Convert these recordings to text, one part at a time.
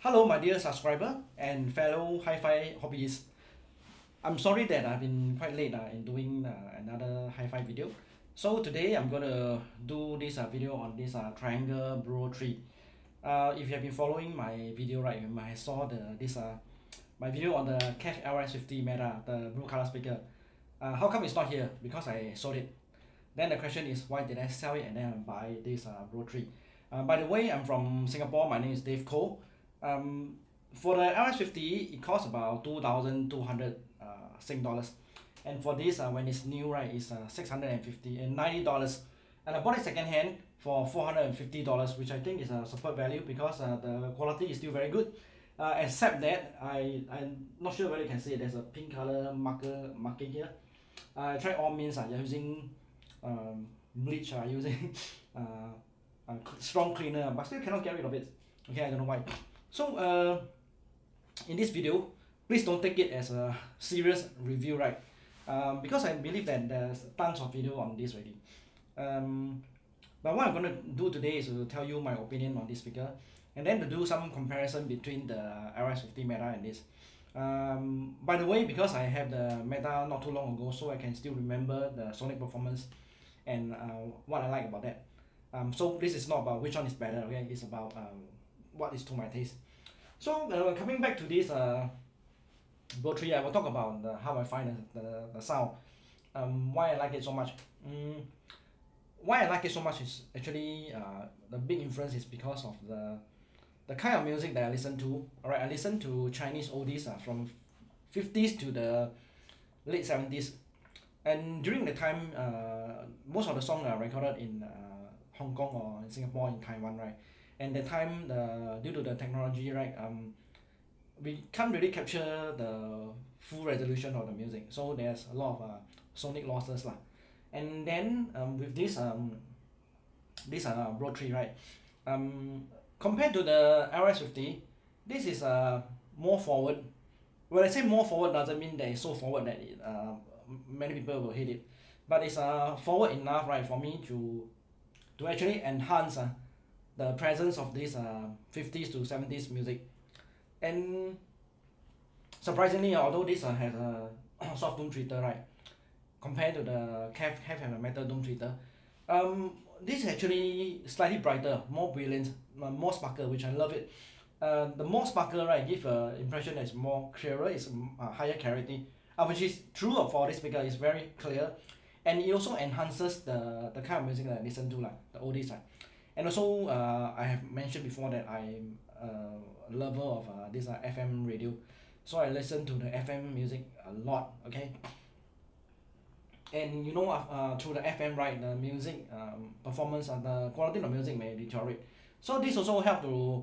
Hello, my dear subscriber and fellow hi-fi hobbyists. I'm sorry that I've been quite late in doing another hi-fi video. So today I'm gonna do this video on this Triangle BR03. If you have been following my video, right, you might have saw my video on the KEF LS50 Meta, the blue color speaker. How come it's not here? Because I sold it. Then the question is, why did I sell it and then buy this BR03? By the way, I'm from Singapore. My name is Dave Cole. For the LS50, it costs about 2,200 Sing dollars, and for this when it's new, right, it's $690, and I bought it second hand for $450, which I think is a superb value because the quality is still very good, except that I'm not sure whether you can see it. There's a pink color marking here. I tried all means using bleach, using strong cleaner, but still cannot get rid of it. Okay, I don't know why. So in this video, please don't take it as a serious review, right? Because I believe that there's tons of video on this already. But what I'm going to do today is to tell you my opinion on this speaker, and then to do some comparison between the LS50 Meta and this. By the way, because I have the Meta not too long ago, so I can still remember the sonic performance and what I like about that. So this is not about which one is better, okay? It's about what is to my taste. So coming back to this BR03, I will talk about how I find the sound, why I like it so much. Why I like it so much is actually the big influence is because of the kind of music that I listen to. Alright, I listen to Chinese oldies from 50s to the late 70s, and during the time most of the songs are recorded in Hong Kong or in Singapore, in Taiwan, right? And the time, due to the technology, right, we can't really capture the full resolution of the music, so there's a lot of sonic losses lah. And then with this BR03, right, compared to the LS50, this is more forward. When I say more forward, doesn't mean that it's so forward that many people will hate it, but it's forward enough, right, for me to actually enhance the presence of this 50s to 70s music. And surprisingly, although this has a soft dome tweeter, right, compared to the KEF and the metal dome tweeter, this is actually slightly brighter, more brilliant, more sparkle, which I love it. The more sparkle, right, give an impression that it's more clearer, it's higher clarity, which is true for this speaker. It's very clear, and it also enhances the kind of music that I listen to, like the oldies. And also, I have mentioned before that I'm a lover of this FM radio, so I listen to the FM music a lot. Okay, and you know, through the FM, right, the music performance and the quality of the music may deteriorate. So this also help to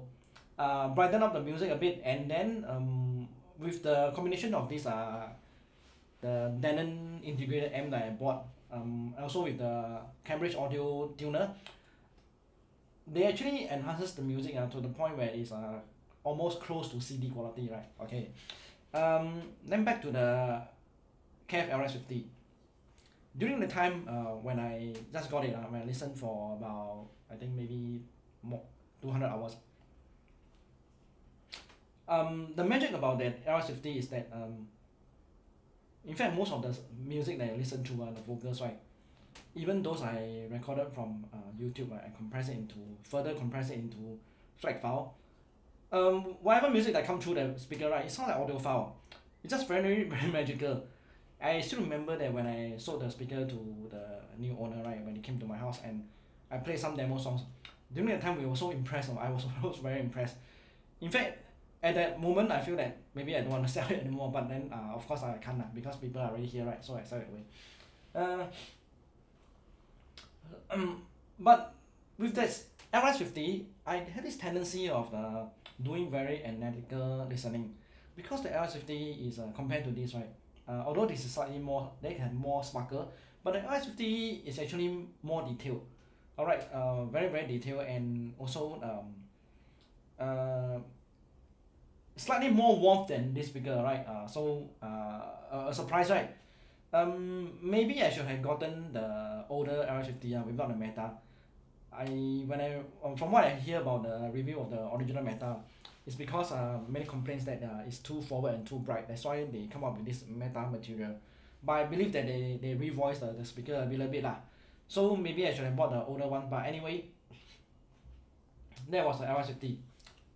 brighten up the music a bit, and then with the combination of this the Denon integrated amp that I bought, also with the Cambridge audio tuner, they actually enhances the music to the point where it's almost close to CD quality, right? Okay. Then back to the KEF LS50. During the time when I just got it, when I listened for about, I think maybe more 200 hours. The magic about that LS50 is that in fact most of the music that I listen to the vocals, right, even those I recorded from YouTube, right, I further compress it into FLAC file. Whatever music that come through the speaker, right, it sounds like audio file. It's just very, very magical. I still remember that when I sold the speaker to the new owner, right, when he came to my house and I played some demo songs. During that time, we were so impressed. I was very impressed. In fact, at that moment, I feel that maybe I don't want to sell it anymore. But then, of course, I can't because people are already here, right? So I sell it away. But with this LS50, I had this tendency of doing very analytical listening, because the LS50 is compared to this, right, although this is slightly more, they have more sparkle, but the LS50 is actually more detailed. Alright, very, very detailed, and also slightly more warmth than this speaker, right? So a surprise, right? Maybe I should have gotten the older LS50 without the Meta. From what I hear about the review of the original Meta, It's because many complaints that it's too forward and too bright. That's why they come up with this metal material. But I believe that they revoiced the speaker a little bit lah. So maybe I should have bought the older one. But anyway, that was the LS50.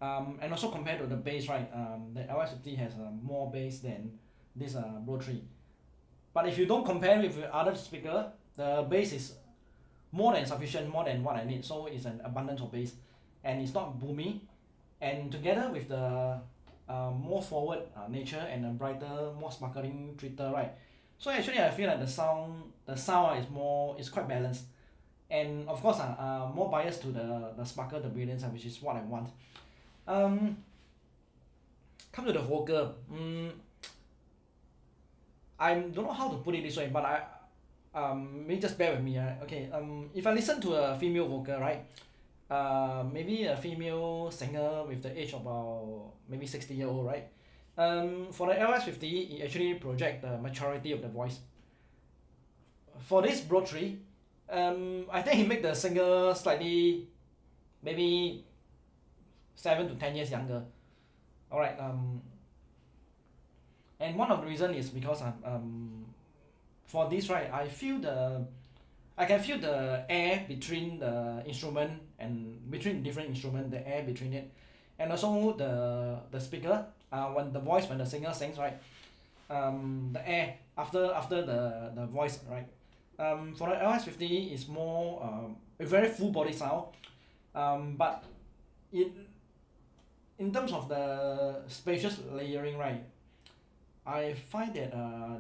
And also compared to the bass, right? The LS50 has more bass than this BR03. But if you don't compare with other speaker, the bass is more than sufficient, more than what I need. So it's an abundance of bass, and it's not boomy. And together with the more forward nature and a brighter, more sparkling treater, right? So actually, I feel like the sound is quite balanced, and of course, more biased to the sparkle, the brilliance, which is what I want. Come to the vocal. I don't know how to put it this way, but maybe just bear with me. Okay. If I listen to a female vocal, right? Maybe a female singer with the age of about maybe 60-year-old, right? For the LS50, it actually project the maturity of the voice. For this BR03, I think he make the singer slightly, maybe 7 to 10 years younger. Alright. And one of the reason is because for this, right, I can feel the air between the instrument and between different instruments, the air between it, and also the speaker. When the singer sings, right, the air after the voice, right. For the LS50 is more a very full body sound, but in terms of the spacious layering, right, I find that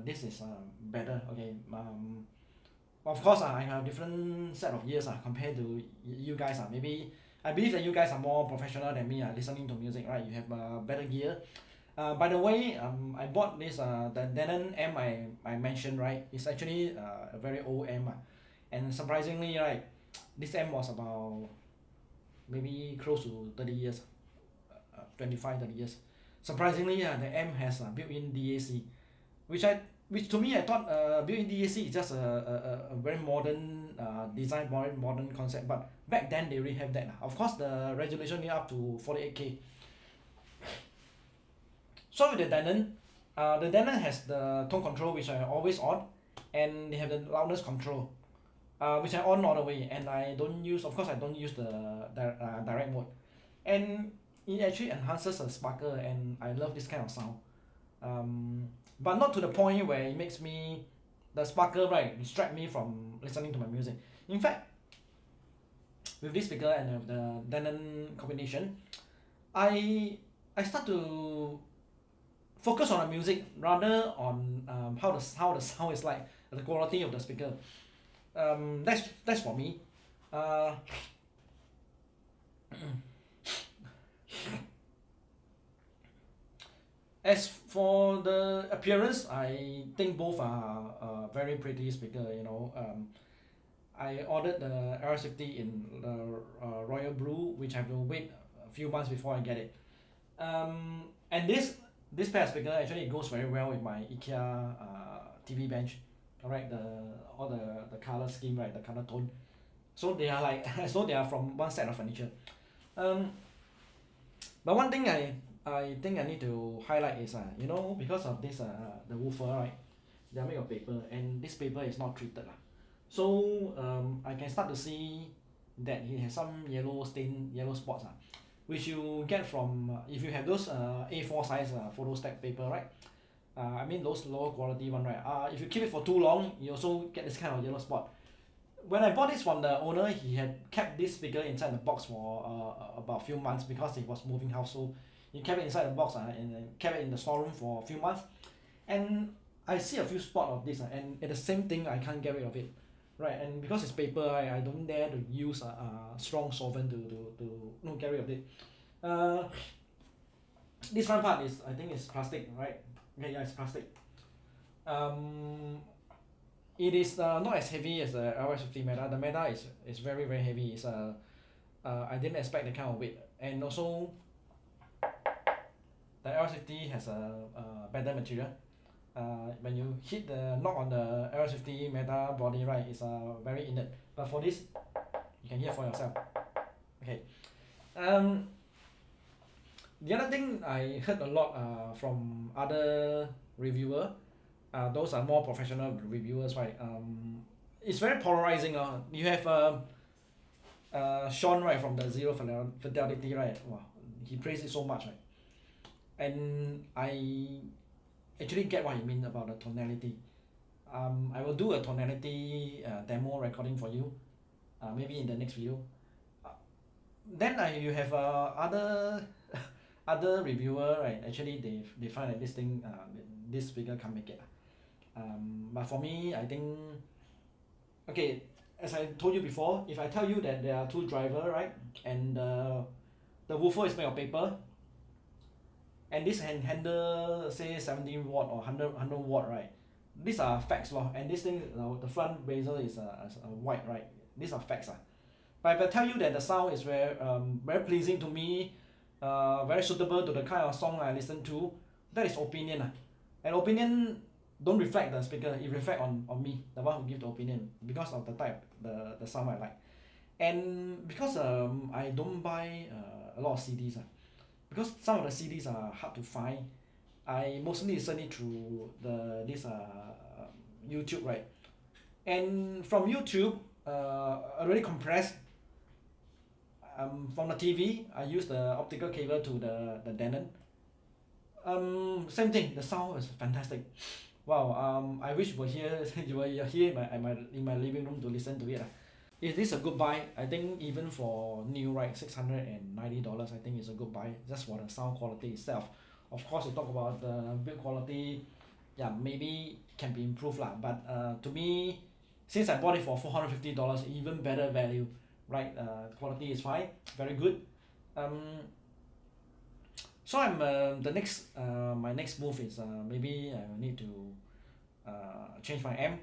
this is better. Okay. Of course, I have different set of years compared to you guys. Maybe I believe that you guys are more professional than me listening to music, right? You have better gear. By the way, I bought this the Denon amp I mentioned, right? It's actually a very old amp, and surprisingly, right, this amp was about maybe close to 30 years, 25-30 years. Surprisingly, the amp has built-in DAC, which to me I thought built-in DAC is just a very modern design, modern concept. But back then they already have that. Of course, the resolution is up to 48K. So with the Denon has the tone control, which I always on, and they have the loudness control, which I on all the way, and I don't use the direct mode, and it actually enhances the sparkle, and I love this kind of sound. But not to the point where it makes the sparkle, right, distract me from listening to my music. In fact, with this speaker and with the Denon combination, I start to focus on the music rather on how the sound is like, the quality of the speaker. That's for me. As for the appearance, I think both are very pretty speaker. I ordered the LS50 in the royal blue, which I have to wait a few months before I get it. And this pair of speaker actually goes very well with my IKEA TV bench. Alright, all the color scheme, right, the color tone. So they are like they are from one set of furniture. But one thing I think I need to highlight is because of this the woofer, right, they are made of paper, and this paper is not treated. So I can start to see that it has some yellow spots, which you get from if you have those A4 size photostack paper, right. I mean those lower quality one, right. If you keep it for too long, you also get this kind of yellow spot. When I bought this from the owner, he had kept this speaker inside the box for about a few months because he was moving house. So he kept it inside the box and kept it in the storeroom for a few months. And I see a few spots of this, and at the same thing, I can't get rid of it, right? And because it's paper, I don't dare to use strong solvent to get rid of it. This front part I think is plastic, right? Okay, yeah, it's plastic. It is not as heavy as the LS50 Meta. The Meta is very heavy. It's I didn't expect the kind of weight, and also the LS50 has a better material. When you hit the knock on the LS50 Meta body, right, it's very inert. But for this, you can hear for yourself. Okay. The other thing I heard a lot from other reviewer, those are more professional reviewers, right? It's very polarizing. You have Sean, right, from the Zero Fidelity, right? Wow, he praised it so much, right? And I actually get what you mean about the tonality. I will do a tonality demo recording for you, maybe in the next video. Then you have other other reviewer, right? Actually, they find that this thing, this speaker can't make it. But for me, I think, okay, as I told you before, if I tell you that there are two drivers, right, and the woofer is made of paper, and this can handle say 70 watt or 100 watt, right? These are facts, and this thing, the front bezel is a white, right? These are facts. But if I tell you that the sound is very pleasing to me, very suitable to the kind of song I listen to, that is opinion. And opinion don't reflect the speaker, it reflect on me, the one who give the opinion, because of the type, the sound I like. And because I don't buy a lot of CDs, because some of the CDs are hard to find, I mostly listen it through this YouTube, right? And from YouTube, already compressed. From the TV, I use the optical cable to the Denon. Same thing, the sound is fantastic. Wow, I wish you were here in my living room to listen to it. Is this a good buy? I think even for new, right, $690, I think it's a good buy just for the sound quality itself. Of course, you talk about the build quality, yeah, maybe can be improved lah. But to me, since I bought it for $450, even better value, right? Quality is fine, very good. So I'm the next my next move is maybe I need to change my amp.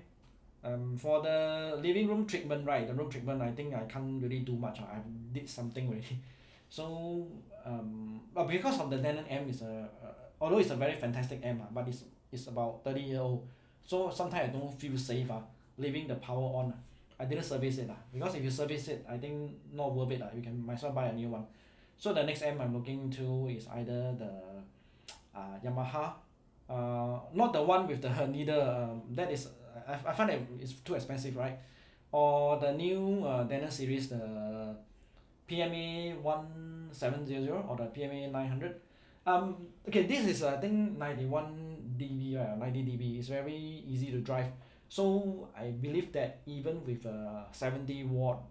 For the living room treatment, right, the room treatment, I think I can't really do much. I did something already. So but because of the Denon amp is although it's a very fantastic amp, but it's about 30-year old, so sometimes I don't feel safe leaving the power on. I didn't service it because if you service it, I think not worth it. You can might as well buy a new one. So the next amp I'm looking to is either the Yamaha, not the one with the needle, that is I find that it's too expensive, right? Or the new Denon series, the PMA 1700 or the PMA 900. Okay, this is I think 91 dB, right? 90 dB. It's very easy to drive. So I believe that even with 70 watt,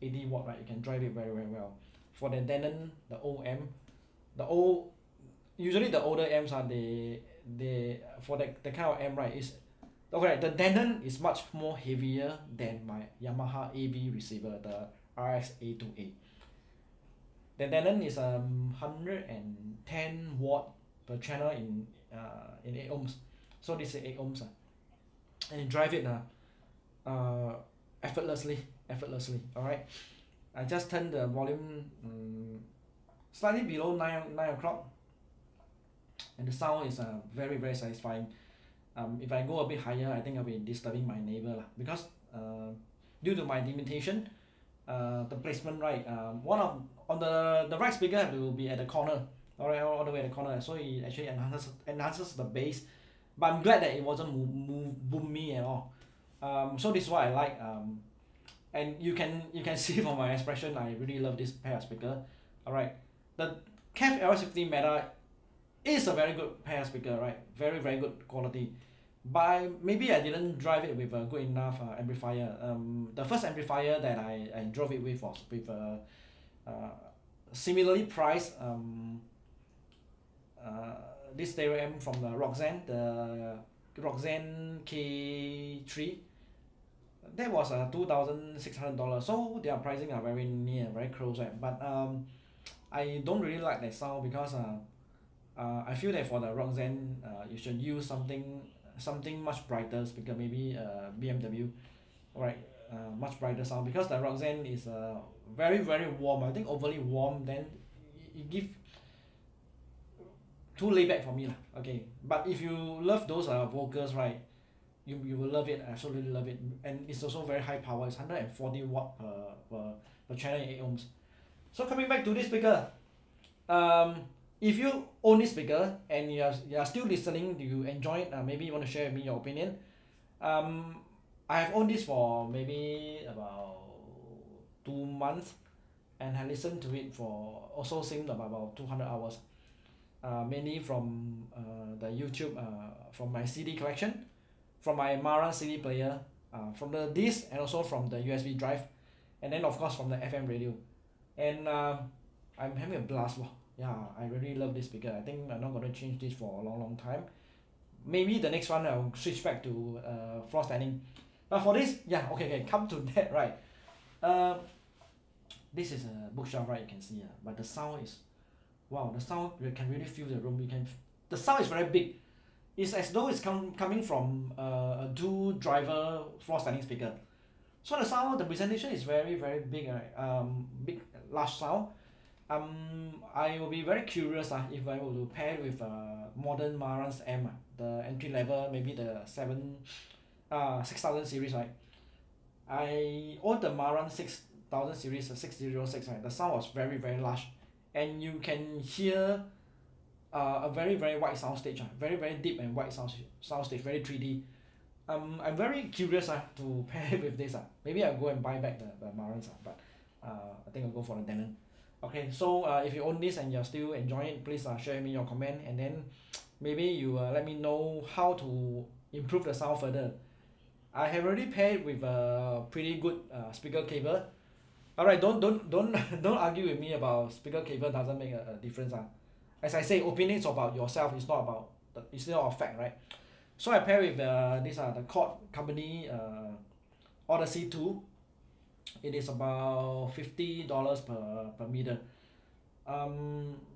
80 watt, right, you can drive it very well. For the Denon, the old amp, usually the older amps are they for the kind of amp, right, is okay. The Denon is much more heavier than my Yamaha AB receiver, the RX-A2A. The Denon is 110 watt per channel in 8 ohms. So this is 8 ohms. And you drive it effortlessly. All right. I just turn the volume slightly below 9 o'clock, and the sound is very satisfying. If I go a bit higher, I think I'll be disturbing my neighbor because due to my limitation, the placement, right, on the right speaker have to be at the corner, all the way at the corner, so it actually enhances the bass. But I'm glad that it wasn't boomy at all. So this is what I like. And you can see from my expression, I really love this pair of speaker. All right, the KEF LS50 Meta is a very good pair of speaker, right? Very good quality. But maybe I didn't drive it with a good enough amplifier. The first amplifier that I drove it with was with a similarly priced this stereo amp from the Roxanne, the Roxanne K3. That was $2,600. So their pricing are very near, very close, right? But I don't really like that sound because I feel that for the Roxanne, you should use something much brighter speaker, maybe BMW, right? Much brighter sound, because the Roxanne is very warm. I think overly warm, then it give too laid back for me lah. Okay, but if you love those vocals, right, you will love it, absolutely love it. And it's also very high power. It's 140 watt per channel in 8 ohms. So coming back to this speaker, if you own this speaker and you are still listening, do you enjoy it? Maybe you want to share with me your opinion. I have owned this for maybe about 2 months, and I listened to it for also same about 200 hours. Mainly from the YouTube, from my CD collection, from my Mara CD player, from the disc, and also from the USB drive, and then of course from the FM radio. And I'm having a blast. Wow. Yeah, I really love this speaker. I think I'm not going to change this for a long time. Maybe the next one I'll switch back to floor standing. But for this, yeah, okay, come to that, right. This is a bookshelf, right, you can see, but the sound is, wow, the sound, you can really feel the room. The sound is very big. It's as though it's coming from a dual driver floor standing speaker. So the sound, the presentation is very big, right? Big, large sound. I will be very curious if I were to pair with modern Marantz M, the entry level, maybe the 6000 series, right? I own the Marantz 6000 series, 606, right? The sound was very large, and you can hear a very wide sound stage, very deep and wide sound stage, very 3D. I'm very curious to pair with this. Maybe I'll go and buy back the Marantz, but I think I'll go for the Denon. Okay, so if you own this and you're still enjoying it, please share me your comment, and then maybe you let me know how to improve the sound further. I have already paired with a pretty good speaker cable. Alright, don't argue with me about speaker cable doesn't make a difference. As I say, opinions about yourself is not about it's not a fact, right? So I pair with this the Chord company Odyssey 2. It is about $50 per meter.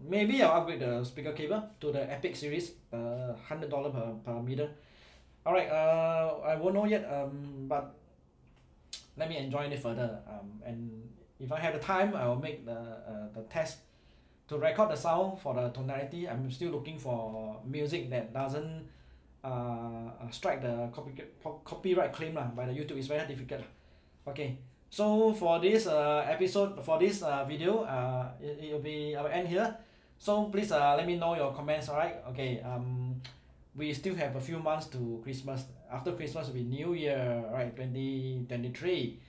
Maybe I'll upgrade the speaker cable to the Epic series, $100 per meter. Alright, I won't know yet, but let me enjoy it further. And if I have the time, I will make the test to record the sound for the tonality. I'm still looking for music that doesn't strike the copyright claim by the YouTube. It's very difficult. Okay, so for this episode, for this video, I will end here. So please let me know your comments. Alright, okay. We still have a few months to Christmas. After Christmas will be New Year, right? 2023.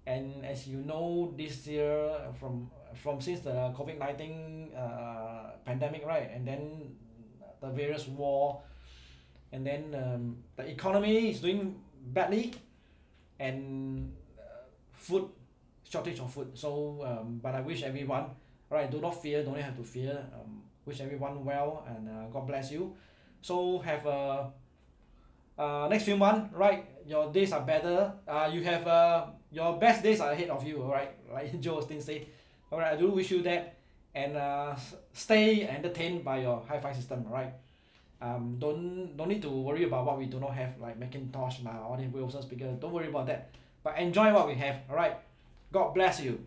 And as you know, this year from since the COVID-19 pandemic, right? And then the various war, and then the economy is doing badly, and food, shortage of food. So but I wish everyone, right, do not fear, don't have to fear. Wish everyone well, and God bless you. So have a next few months, right? Your days are better. You have your best days are ahead of you, alright? Like Joe Austin said. Alright, I do wish you that, and stay entertained by your hi-fi system, alright? Don't need to worry about what we do not have, like Macintosh, all the Wilson speakers. Don't worry about that. But enjoy what we have, alright? God bless you.